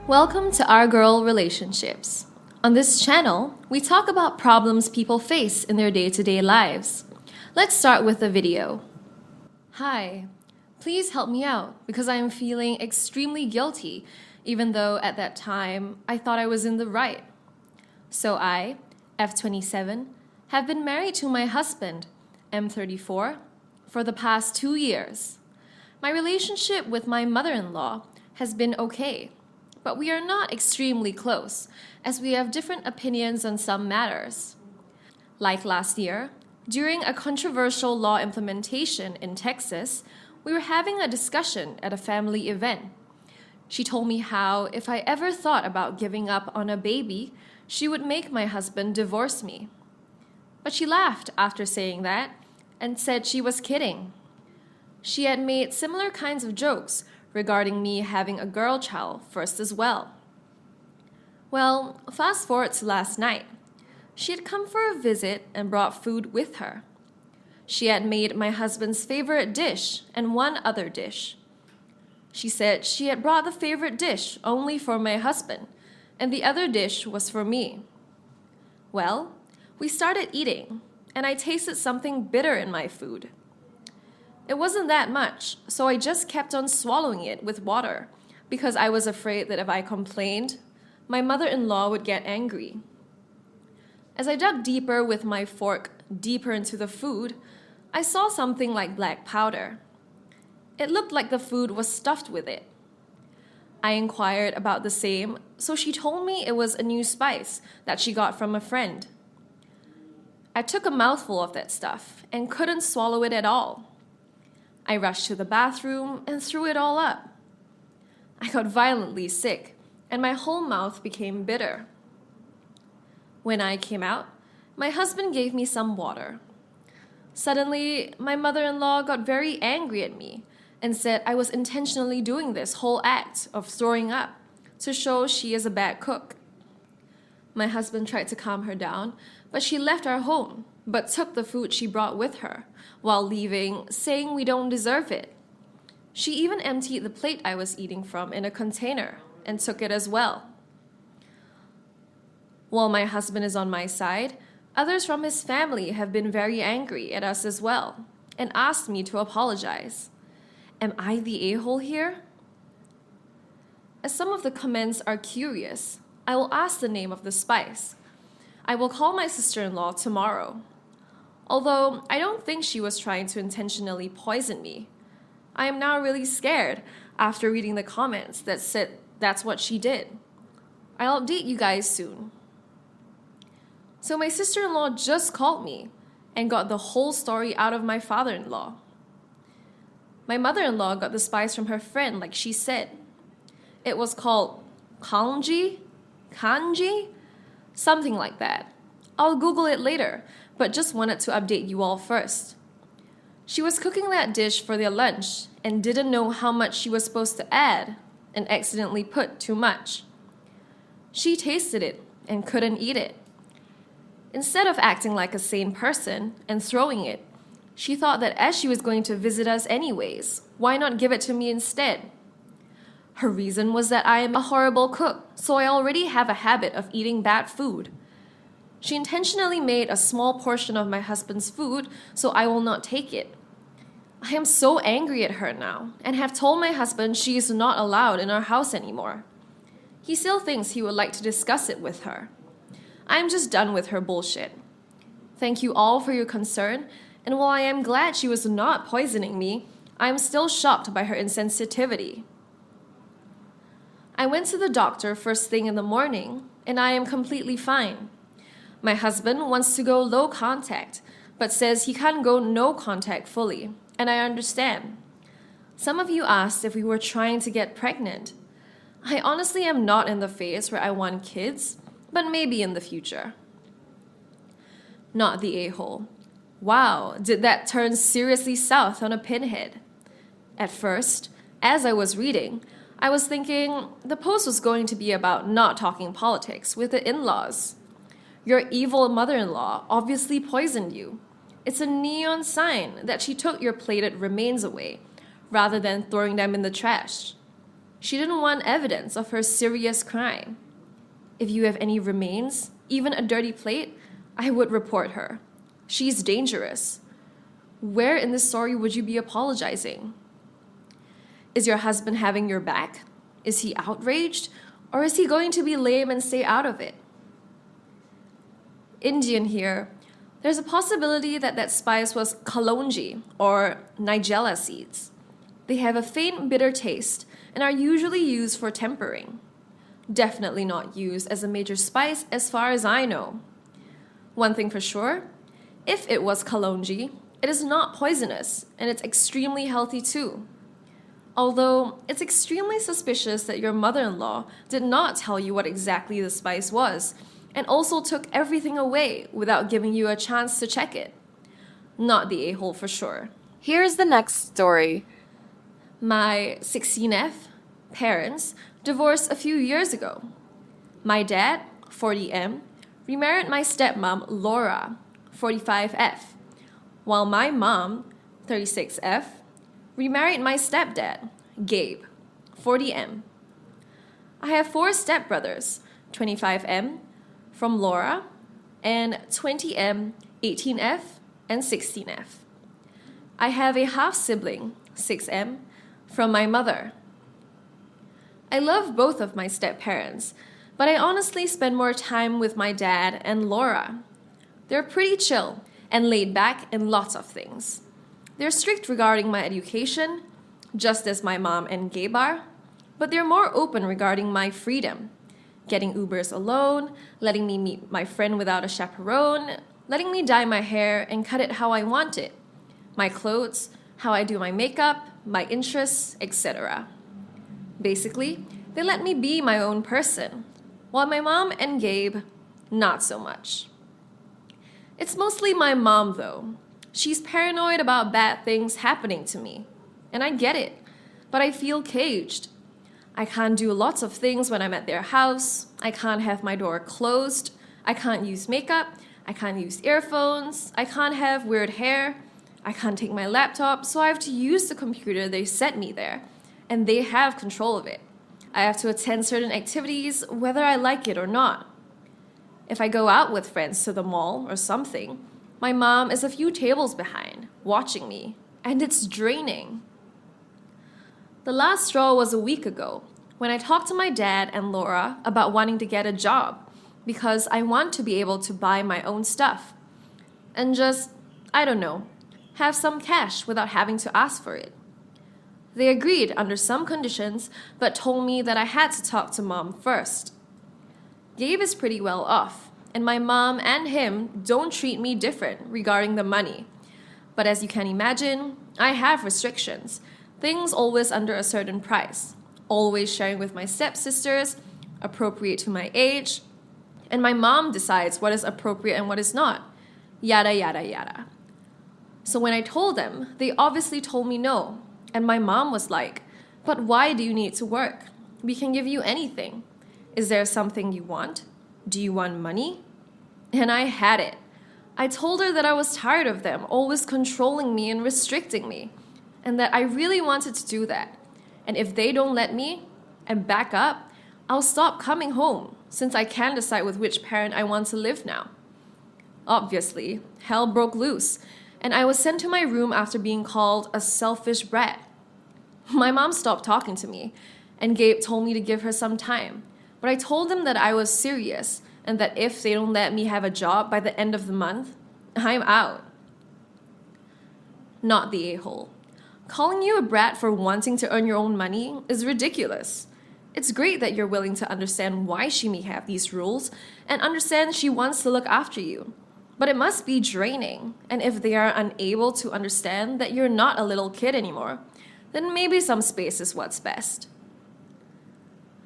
Welcome to Our Girl Relationships. On this channel, we talk about problems people face in their day-to-day lives. Let's start with the video. Hi, please help me out because I am feeling extremely guilty, even though at that time I thought I was in the right. So I, F27, have been married to my husband, M34, for the past 2 years. My relationship with my mother-in-law has been okay, but we are not extremely close as we have different opinions on some matters. Like last year, during a controversial law implementation in Texas, we were having a discussion at a family event. She told me how if I ever thought about giving up on a baby, she would make my husband divorce me. But she laughed after saying that and said she was kidding. She had made similar kinds of jokes regarding me having a girl child first as well. Well, fast forward to last night. She had come for a visit and brought food with her. She had made my husband's favorite dish and one other dish. She said she had brought the favorite dish only for my husband, and the other dish was for me. Well, we started eating, and I tasted something bitter in my food. It wasn't that much, so I just kept on swallowing it with water because I was afraid that if I complained, my mother-in-law would get angry. As I dug deeper with my fork deeper into the food, I saw something like black powder. It looked like the food was stuffed with it. I inquired about the same, so she told me it was a new spice that she got from a friend. I took a mouthful of that stuff and couldn't swallow it at all. I rushed to the bathroom and threw it all up. I got violently sick, and my whole mouth became bitter. When I came out, my husband gave me some water. Suddenly, my mother-in-law got very angry at me and said I was intentionally doing this whole act of throwing up to show she is a bad cook. My husband tried to calm her down, but she left our home, but took the food she brought with her, while leaving, saying we don't deserve it. She even emptied the plate I was eating from in a container and took it as well. While my husband is on my side, others from his family have been very angry at us as well and asked me to apologize. Am I the a-hole here? As some of the comments are curious, I will ask the name of the spice. I will call my sister-in-law tomorrow. Although I don't think she was trying to intentionally poison me. I am now really scared after reading the comments that said that's what she did. I'll update you guys soon. So my sister-in-law just called me and got the whole story out of my father-in-law. My mother-in-law got the spice from her friend, like she said. It was called kanji? Something like that. I'll Google it later, but just wanted to update you all first. She was cooking that dish for their lunch and didn't know how much she was supposed to add and accidentally put too much. She tasted it and couldn't eat it. Instead of acting like a sane person and throwing it, she thought that as she was going to visit us anyways, why not give it to me instead? Her reason was that I am a horrible cook, so I already have a habit of eating bad food. She intentionally made a small portion of my husband's food, so I will not take it. I am so angry at her now, and have told my husband she is not allowed in our house anymore. He still thinks he would like to discuss it with her. I am just done with her bullshit. Thank you all for your concern, and while I am glad she was not poisoning me, I am still shocked by her insensitivity. I went to the doctor first thing in the morning, and I am completely fine. My husband wants to go low contact, but says he can't go no contact fully, and I understand. Some of you asked if we were trying to get pregnant. I honestly am not in the phase where I want kids, but maybe in the future. Not the a-hole. Wow, did that turn seriously south on a pinhead? At first, as I was reading, I was thinking the post was going to be about not talking politics with the in-laws. Your evil mother-in-law obviously poisoned you. It's a neon sign that she took your plated remains away, rather than throwing them in the trash. She didn't want evidence of her serious crime. If you have any remains, even a dirty plate, I would report her. She's dangerous. Where in this story would you be apologizing? Is your husband having your back? Is he outraged? Or is he going to be lame and stay out of it? Indian here, there's a possibility that that spice was kalonji or nigella seeds. They have a faint bitter taste and are usually used for tempering. Definitely not used as a major spice as far as I know. One thing for sure, if it was kalonji, it is not poisonous and it's extremely healthy too. Although it's extremely suspicious that your mother-in-law did not tell you what exactly the spice was and also took everything away without giving you a chance to check it. Not the a-hole for sure. Here's the next story. My 16F parents divorced a few years ago. My dad, 40M, remarried my stepmom, Laura, 45F, while my mom, 36F, remarried my stepdad, Gabe, 40M. I have 4 stepbrothers, 25M, from Laura, and 20M, 18F, and 16F. I have a half-sibling, 6M, from my mother. I love both of my step-parents, but I honestly spend more time with my dad and Laura. They're pretty chill and laid back in lots of things. They're strict regarding my education, just as my mom and Gabe are, but they're more open regarding my freedom. Getting Ubers alone, letting me meet my friend without a chaperone, letting me dye my hair and cut it how I want it, my clothes, how I do my makeup, my interests, etc. Basically, they let me be my own person, while my mom and Gabe, not so much. It's mostly my mom though. She's paranoid about bad things happening to me, and I get it, but I feel caged. I can't do lots of things when I'm at their house. I can't have my door closed. I can't use makeup. I can't use earphones. I can't have weird hair. I can't take my laptop, so I have to use the computer they sent me there, and they have control of it. I have to attend certain activities whether I like it or not. If I go out with friends to the mall or something, my mom is a few tables behind, watching me, and it's draining. The last straw was a week ago, when I talked to my dad and Laura about wanting to get a job, because I want to be able to buy my own stuff. And just, I don't know, have some cash without having to ask for it. They agreed under some conditions, but told me that I had to talk to mom first. Gabe is pretty well off, and my mom and him don't treat me different regarding the money. But as you can imagine, I have restrictions. Things always under a certain price, always sharing with my stepsisters, appropriate to my age, and my mom decides what is appropriate and what is not, yada yada yada. So when I told them, they obviously told me no, and my mom was like, "But why do you need to work? We can give you anything. Is there something you want? Do you want money?" And I had it. I told her that I was tired of them always controlling me and restricting me, and that I really wanted to do that. And if they don't let me and back up, I'll stop coming home, since I can decide with which parent I want to live now. Obviously, hell broke loose, and I was sent to my room after being called a selfish brat. My mom stopped talking to me, and Gabe told me to give her some time, but I told them that I was serious, and that if they don't let me have a job by the end of the month, I'm out. Not the a-hole. Calling you a brat for wanting to earn your own money is ridiculous. It's great that you're willing to understand why she may have these rules and understand she wants to look after you. But it must be draining, and if they are unable to understand that you're not a little kid anymore, then maybe some space is what's best.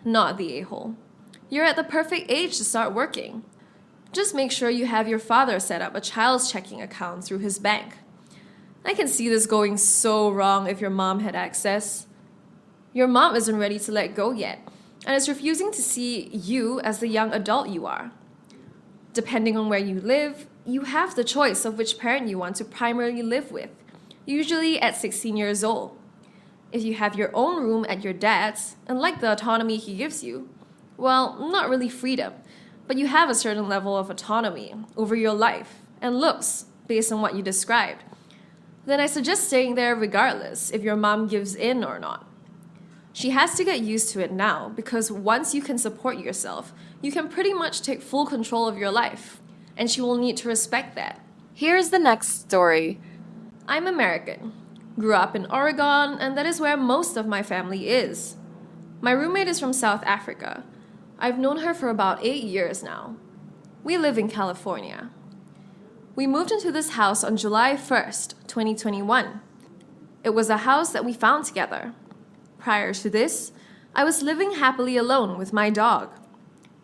Not the a-hole. You're at the perfect age to start working. Just make sure you have your father set up a child's checking account through his bank. I can see this going so wrong if your mom had access. Your mom isn't ready to let go yet, and is refusing to see you as the young adult you are. Depending on where you live, you have the choice of which parent you want to primarily live with, usually at 16 years old. If you have your own room at your dad's and like the autonomy he gives you, well, not really freedom, but you have a certain level of autonomy over your life and looks based on what you described, then I suggest staying there regardless if your mom gives in or not. She has to get used to it now because once you can support yourself, you can pretty much take full control of your life, and she will need to respect that. Here's the next story. I'm American, grew up in Oregon, and that is where most of my family is. My roommate is from South Africa. I've known her for about 8 years now. We live in California. We moved into this house on July 1st, 2021. It was a house that we found together. Prior to this, I was living happily alone with my dog.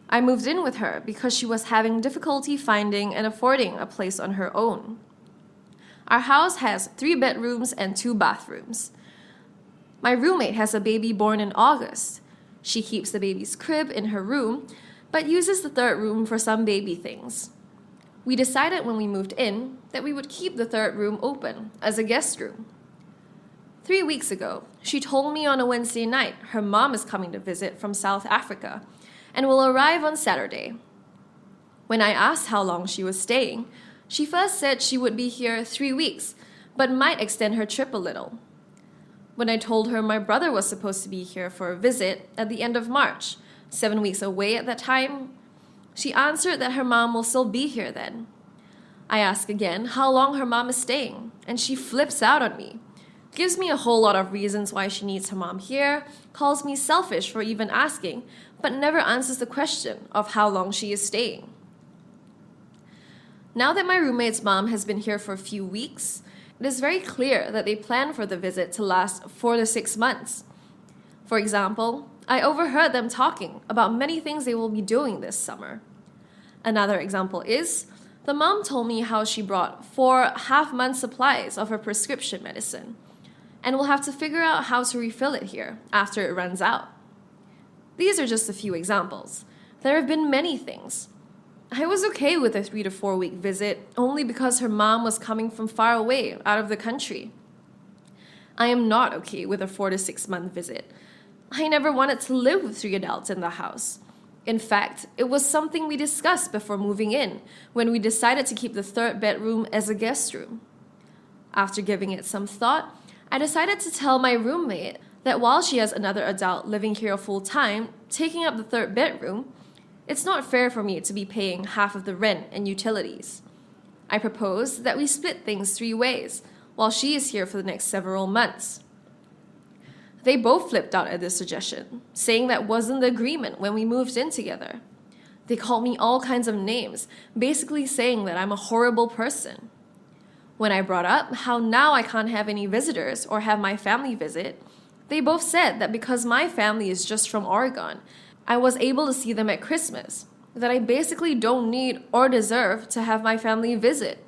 I moved in with her because she was having difficulty finding and affording a place on her own. Our house has 3 bedrooms and 2 bathrooms. My roommate has a baby born in August. She keeps the baby's crib in her room, but uses the 3rd room for some baby things. We decided when we moved in that we would keep the 3rd room open as a guest room. 3 weeks ago, she told me on a Wednesday night her mom is coming to visit from South Africa and will arrive on Saturday. When I asked how long she was staying, she first said she would be here 3 weeks, but might extend her trip a little. When I told her my brother was supposed to be here for a visit at the end of March, 7 weeks away at that time, she answered that her mom will still be here then. I ask again how long her mom is staying, and she flips out on me. Gives me a whole lot of reasons why she needs her mom here, calls me selfish for even asking, but never answers the question of how long she is staying. Now that my roommate's mom has been here for a few weeks, it is very clear that they plan for the visit to last 4 to 6 months. For example, I overheard them talking about many things they will be doing this summer. Another example is, the mom told me how she brought 4 half-month supplies of her prescription medicine, and will have to figure out how to refill it here after it runs out. These are just a few examples. There have been many things. I was okay with a 3 to 4 week visit only because her mom was coming from far away out of the country. I am not okay with a 4 to 6 month visit. I never wanted to live with 3 adults in the house. In fact, it was something we discussed before moving in when we decided to keep the 3rd bedroom as a guest room. After giving it some thought, I decided to tell my roommate that while she has another adult living here full time, taking up the 3rd bedroom, it's not fair for me to be paying half of the rent and utilities. I proposed that we split things 3 ways while she is here for the next several months. They both flipped out at this suggestion, saying that wasn't the agreement when we moved in together. They called me all kinds of names, basically saying that I'm a horrible person. When I brought up how now I can't have any visitors or have my family visit, they both said that because my family is just from Oregon, I was able to see them at Christmas, that I basically don't need or deserve to have my family visit.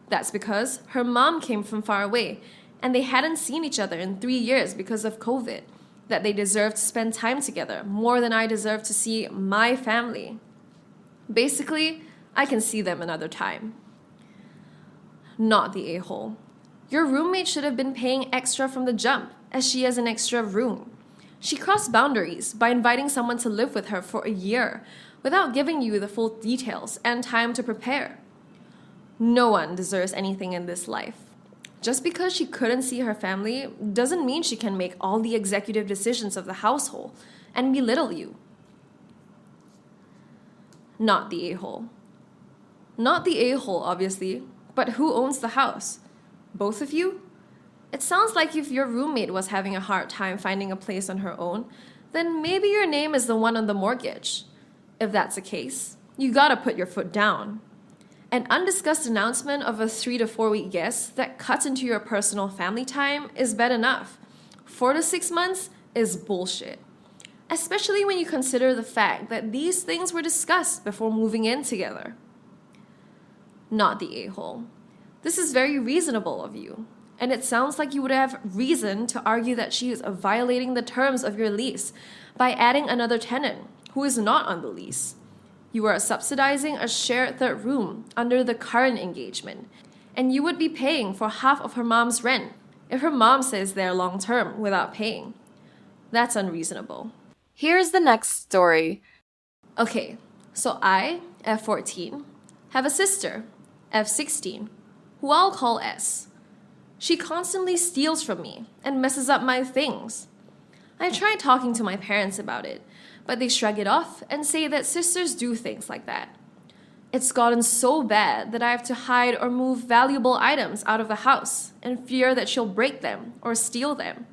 That's because her mom came from far away, and they hadn't seen each other in 3 years because of COVID, that they deserve to spend time together more than I deserve to see my family. Basically, I can see them another time. Not the a-hole. Your roommate should have been paying extra from the jump, as she has an extra room. She crossed boundaries by inviting someone to live with her for a year without giving you the full details and time to prepare. No one deserves anything in this life. Just because she couldn't see her family doesn't mean she can make all the executive decisions of the household and belittle you. Not the a-hole. Not the a-hole, obviously, but who owns the house? Both of you? It sounds like if your roommate was having a hard time finding a place on her own, then maybe your name is the one on the mortgage. If that's the case, you gotta put your foot down. An undiscussed announcement of a 3 to 4 week guest that cuts into your personal family time is bad enough. 4 to 6 months is bullshit. Especially when you consider the fact that these things were discussed before moving in together. Not the a-hole. This is very reasonable of you, and it sounds like you would have reason to argue that she is violating the terms of your lease by adding another tenant who is not on the lease. You are subsidizing a shared 3rd room under the current engagement, and you would be paying for half of her mom's rent if her mom says they're long-term without paying. That's unreasonable. Here's the next story. Okay, so I, F14, have a sister, F16, who I'll call S. She constantly steals from me and messes up my things. I tried talking to my parents about it, but they shrug it off and say that sisters do things like that. It's gotten so bad that I have to hide or move valuable items out of the house in fear that she'll break them or steal them.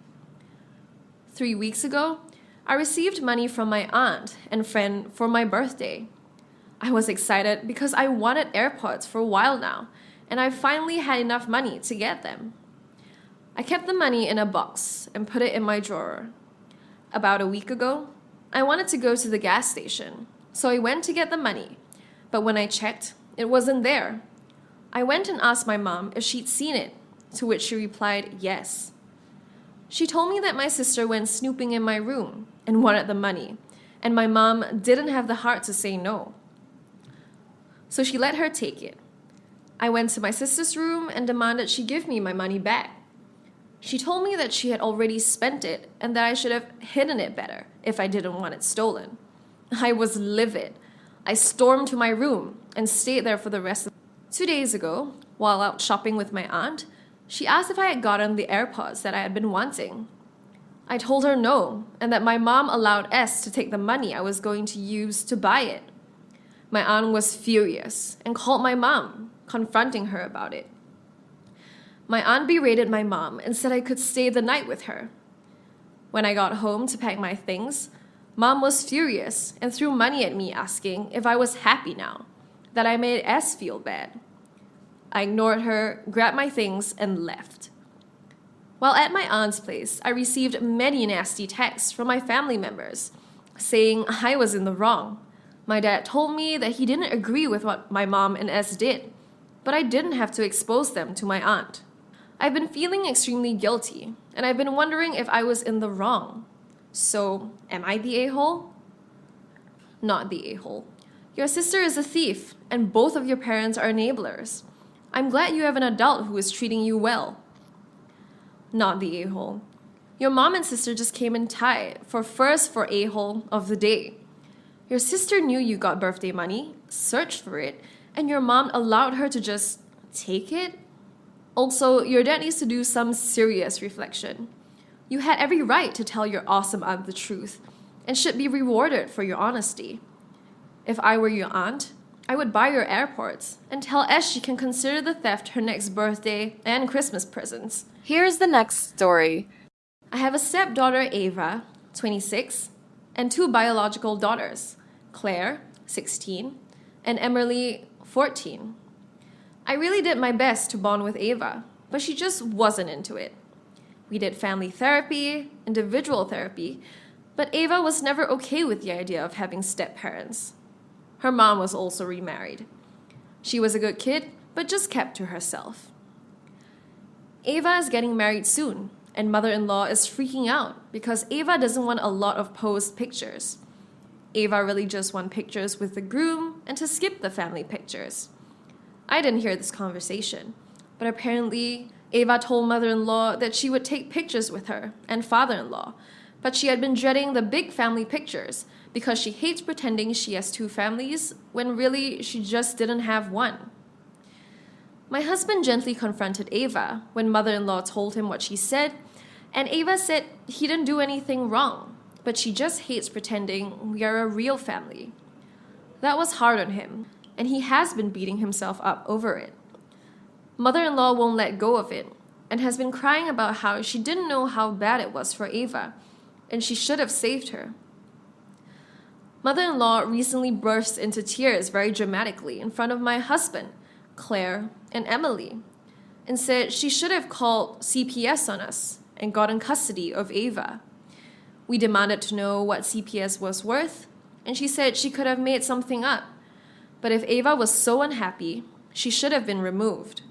3 weeks ago, I received money from my aunt and friend for my birthday. I was excited because I wanted AirPods for a while now, and I finally had enough money to get them. I kept the money in a box and put it in my drawer. About a week ago, I wanted to go to the gas station, so I went to get the money, but when I checked, it wasn't there. I went and asked my mom if she'd seen it, to which she replied yes. She told me that my sister went snooping in my room and wanted the money, and my mom didn't have the heart to say no. So she let her take it. I went to my sister's room and demanded she give me my money back. She told me that she had already spent it and that I should have hidden it better if I didn't want it stolen. I was livid. I stormed to my room and stayed there for the rest of the day. 2 days ago, while out shopping with my aunt, she asked if I had gotten the AirPods that I had been wanting. I told her no, and that my mom allowed S to take the money I was going to use to buy it. My aunt was furious and called my mom, confronting her about it. My aunt berated my mom and said I could stay the night with her. When I got home to pack my things, Mom was furious and threw money at me asking if I was happy now, that I made S feel bad. I ignored her, grabbed my things, and left. While at my aunt's place, I received many nasty texts from my family members saying I was in the wrong. My dad told me that he didn't agree with what my mom and S did, but I didn't have to expose them to my aunt. I've been feeling extremely guilty, and I've been wondering if I was in the wrong. So, am I the a-hole? Not the a-hole. Your sister is a thief, and both of your parents are enablers. I'm glad you have an adult who is treating you well. Not the a-hole. Your mom and sister just came in tied for first for a-hole of the day. Your sister knew you got birthday money, searched for it, and your mom allowed her to just take it? Also, your dad needs to do some serious reflection. You had every right to tell your awesome aunt the truth and should be rewarded for your honesty. If I were your aunt, I would buy your AirPods and tell S she can consider the theft her next birthday and Christmas presents. Here's the next story. I have a stepdaughter, Ava, 26, and 2 biological daughters, Claire, 16, and Emily, 14. I really did my best to bond with Ava, but she just wasn't into it. We did family therapy, individual therapy, but Ava was never okay with the idea of having step-parents. Her mom was also remarried. She was a good kid, but just kept to herself. Ava is getting married soon, and mother-in-law is freaking out because Ava doesn't want a lot of posed pictures. Ava really just wants pictures with the groom and to skip the family pictures. I didn't hear this conversation, but apparently Ava told mother-in-law that she would take pictures with her and father-in-law, but she had been dreading the big family pictures because she hates pretending she has 2 families when really she just didn't have one. My husband gently confronted Ava when mother-in-law told him what she said, and Ava said he didn't do anything wrong, but she just hates pretending we are a real family. That was hard on him, and he has been beating himself up over it. Mother-in-law won't let go of it and has been crying about how she didn't know how bad it was for Ava, and she should have saved her. Mother-in-law recently burst into tears very dramatically in front of my husband, Claire, and Emily, and said she should have called CPS on us and gotten custody of Ava. We demanded to know what CPS was worth, and she said she could have made something up, but if Ava was so unhappy, she should have been removed.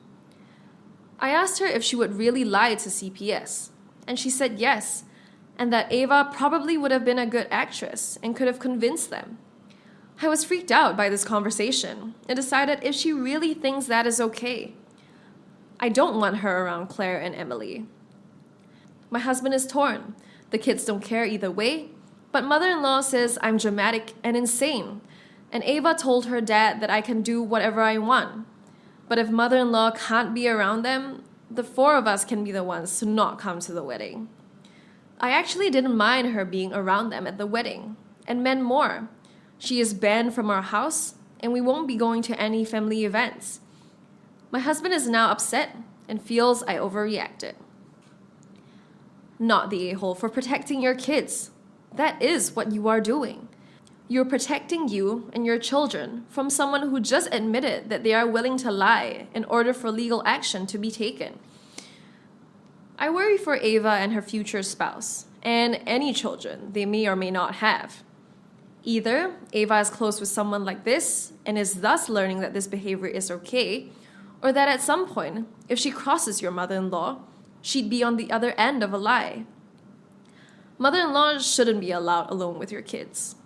I asked her if she would really lie to CPS, and she said yes, and that Ava probably would have been a good actress and could have convinced them. I was freaked out by this conversation and decided if she really thinks that is okay. I don't want her around Claire and Emily. My husband is torn. The kids don't care either way. But mother-in-law says I'm dramatic and insane. And Ava told her dad that I can do whatever I want. But if mother-in-law can't be around them, the four of us can be the ones to not come to the wedding. I actually didn't mind her being around them at the wedding, and meant more. She is banned from our house, and we won't be going to any family events. My husband is now upset and feels I overreacted. Not the a-hole for protecting your kids. That is what you are doing. You're protecting you and your children from someone who just admitted that they are willing to lie in order for legal action to be taken. I worry for Ava and her future spouse, and any children they may or may not have. Either Ava is close with someone like this and is thus learning that this behavior is okay, or that at some point, if she crosses your mother-in-law, she'd be on the other end of a lie. Mother-in-laws shouldn't be allowed alone with your kids.